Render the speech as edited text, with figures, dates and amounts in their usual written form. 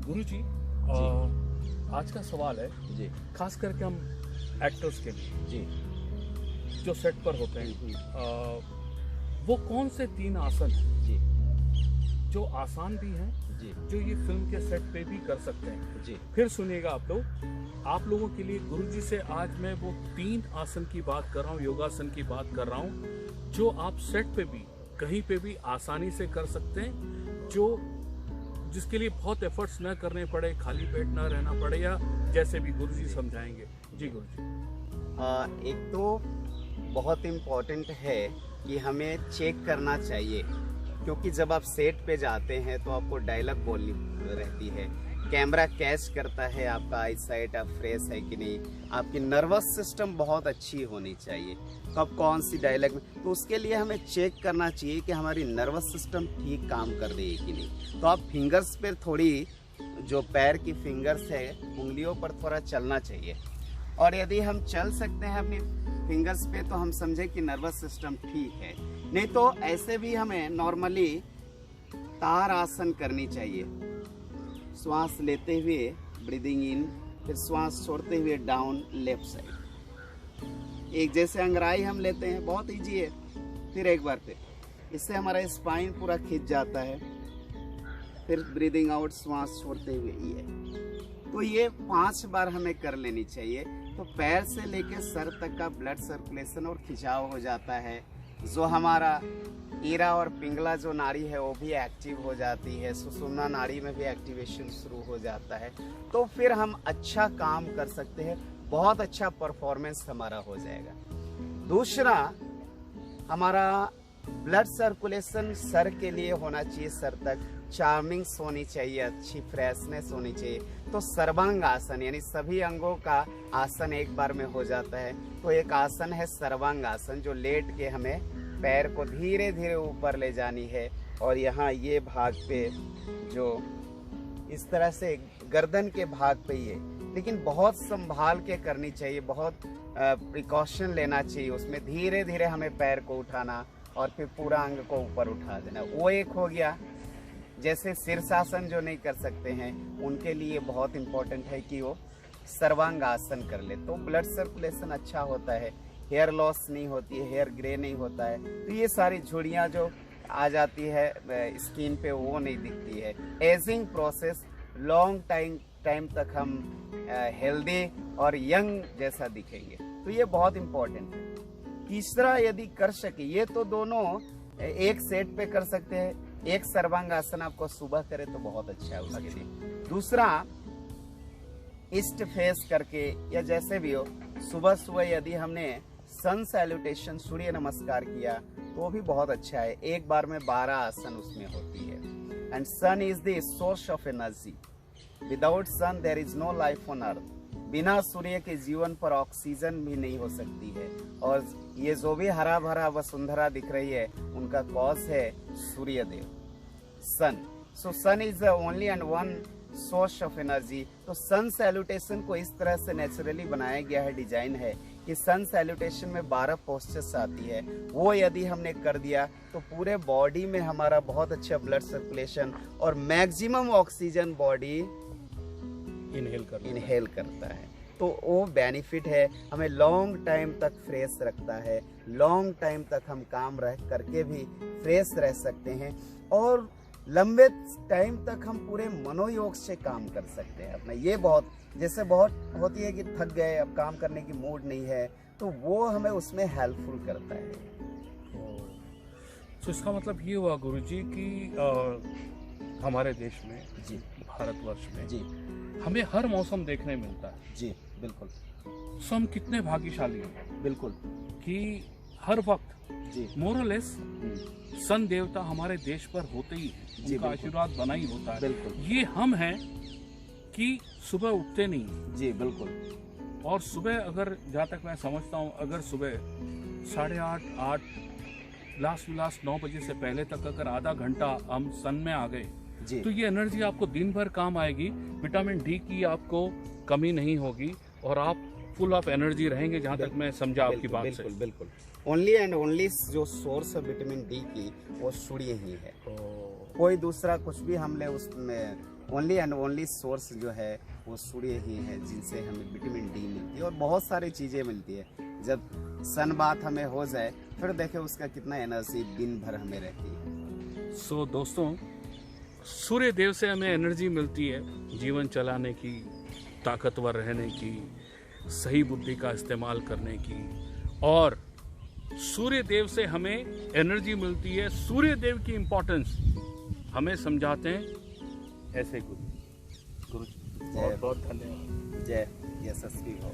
गुरुजी, आज का सवाल है जी खास करके हम एक्टर्स के लिए जी जो सेट पर होते हैं, वो कौन से 3 आसन हैं जी जो आसान भी हैं, जी जो ये फिल्म के सेट पे भी कर सकते हैं। जी फिर सुनिएगा आप लोगों के लिए गुरुजी से आज मैं वो 3 आसन की बात कर रहा हूँ, योगासन की बात कर रहा हूँ, जो आप सेट पे भी कहीं पे भी आसानी से कर सकते हैं, जिसके लिए बहुत एफर्ट्स न करने पड़े, खाली पेट ना रहना पड़े, या जैसे भी गुरुजी समझाएंगे। जी गुरुजी। एक तो बहुत इम्पोर्टेंट है कि हमें चेक करना चाहिए, क्योंकि जब आप सेट पे जाते हैं तो आपको डायलॉग बोलनी रहती है, कैमरा कैच करता है आपका आई साइट, आप फ्रेश है कि नहीं, आपकी नर्वस सिस्टम बहुत अच्छी होनी चाहिए, कब कौन सी डायलॉग में, तो उसके लिए हमें चेक करना चाहिए कि हमारी नर्वस सिस्टम ठीक काम कर रही है कि नहीं। तो आप फिंगर्स पर थोड़ी, जो पैर की फिंगर्स है उंगलियों पर थोड़ा चलना चाहिए, और यदि हम चल सकते हैं अपनी फिंगर्स पे तो हम समझे कि नर्वस सिस्टम ठीक है। नहीं तो ऐसे भी हमें नॉर्मली तार आसन करनी चाहिए, श्वास लेते हुए ब्रीदिंग इन, फिर श्वास छोड़ते हुए डाउन लेफ्ट साइड, एक जैसे अंगड़ाई हम लेते हैं, बहुत इजी है। फिर एक बार फिर, इससे हमारा स्पाइन पूरा खिंच जाता है। फिर ब्रीदिंग आउट, श्वास छोड़ते हुए ये, तो ये 5 बार हमें कर लेनी चाहिए। तो पैर से लेकर सर तक का ब्लड सर्कुलेशन और खिंचाव हो जाता है, जो हमारा ईरा और पिंगला जो नाड़ी है वो भी एक्टिव हो जाती है, सुषुम्ना नाड़ी में भी एक्टिवेशन शुरू हो जाता है। तो फिर हम अच्छा काम कर सकते हैं, बहुत अच्छा परफॉर्मेंस हमारा हो जाएगा। दूसरा, हमारा ब्लड सर्कुलेशन सर के लिए होना चाहिए, सर तक चार्मिंग्स होनी चाहिए, अच्छी फ्रेशनेस होनी चाहिए। तो सर्वांग आसन, यानी सभी अंगों का आसन एक बार में हो जाता है। तो एक आसन है सर्वांग आसन, जो लेट के हमें पैर को धीरे धीरे ऊपर ले जानी है, और यहाँ ये भाग पे जो इस तरह से गर्दन के भाग पे ये, लेकिन बहुत संभाल के करनी चाहिए, बहुत प्रिकॉशन लेना चाहिए उसमें। धीरे धीरे हमें पैर को उठाना और फिर पूरा अंग को ऊपर उठा देना, वो एक हो गया। जैसे शीर्षासन जो नहीं कर सकते हैं उनके लिए बहुत इम्पोर्टेंट है कि वो सर्वांग आसन कर ले, तो ब्लड सर्कुलेशन अच्छा होता है, हेयर लॉस नहीं होती है, हेयर ग्रे नहीं होता है, तो ये सारी झुर्रियाँ जो आ जाती है स्किन पे वो नहीं दिखती है। एजिंग प्रोसेस, लॉन्ग टाइम तक हम हेल्दी और यंग जैसा दिखेंगे, तो ये बहुत इम्पोर्टेंट है। तीसरा, यदि कर सके, ये तो दोनों एक सेट पे कर सकते हैं, एक सर्वांग आसन आपको सुबह करे तो बहुत अच्छा है उसके लिए। दूसरा, ईस्ट फेस करके या जैसे भी हो, सुबह सुबह यदि हमने सन सैल्यूटेशन, सूर्य नमस्कार किया तो वो भी बहुत अच्छा है। एक बार में 12 आसन उसमें होती है। And sun is the source of energy, without sun there is no life on earth. बिना सूर्य के जीवन पर ऑक्सीजन भी नहीं हो सकती है, और ये जो भी हरा भरा वसुंधरा दिख रही है उनका कॉज है Surya Dev, sun. So sun is the only and one source of energy. तो सन सैल्यूटेशन को इस तरह से नेचुरली बनाया गया है, डिजाइन है कि सन सैल्यूटेशन में 12 पोस्चर्स आती है, वो यदि हमने कर दिया तो पूरे बॉडी में हमारा बहुत अच्छा ब्लड सर्कुलेशन और मैक्सिमम ऑक्सीजन बॉडी इनहेल करता है। तो वो बेनिफिट है, हमें लॉन्ग टाइम तक फ्रेश रखता है, लॉन्ग टाइम तक हम काम रह करके भी फ्रेश रह सकते हैं, और लंबे टाइम तक हम पूरे मनोयोग से काम कर सकते हैं अपना। ये बहुत, जैसे बहुत होती है कि थक गए, अब काम करने की मूड नहीं है, तो वो हमें उसमें हेल्पफुल करता है। तो इसका मतलब ये हुआ गुरुजी कि हमारे देश में, जी, भारतवर्ष में, जी, हमें हर मौसम देखने मिलता है। जी बिल्कुल। सो हम कितने भाग्यशाली हैं बिल्कुल कि हर वक्त जी मोरलेस सन देवता हमारे देश पर होते ही हैं, जी, उनका आशीर्वाद बना ही होता है। बिल्कुल। ये हम हैं कि सुबह उठते नहीं, जी बिल्कुल। और सुबह अगर, जहाँ तक मैं समझता हूँ, अगर सुबह 8:30 8 लास्ट 9 बजे से पहले तक अगर आधा घंटा हम सन में आ गए जी, तो ये एनर्जी आपको दिन भर काम आएगी, विटामिन डी की आपको कमी नहीं होगी, और आप फुल ऑफ एनर्जी रहेंगे, जहाँ तक मैं समझा आपकी बात से। बिल्कुल बिल्कुल। ओनली एंड ओनली जो सोर्स है विटामिन डी की वो सूर्य ही है, कोई दूसरा कुछ भी हमने उसमें ओनली एंड ओनली सोर्स जो है वो सूर्य ही है, जिनसे हमें विटामिन डी मिलती है और बहुत सारी चीज़ें मिलती है। जब सन बात हमें हो जाए फिर देखें उसका कितना एनर्जी दिन भर हमें रहती है। सो दोस्तों, सूर्य देव से हमें एनर्जी मिलती है जीवन चलाने की, ताकतवर रहने की, सही बुद्धि का इस्तेमाल करने की, और सूर्य देव से हमें एनर्जी मिलती है। सूर्य देव की इम्पोर्टेंस हमें समझाते हैं ऐसे गुरु जी। बहुत बहुत धन्यवाद। जय यशस्वी हो।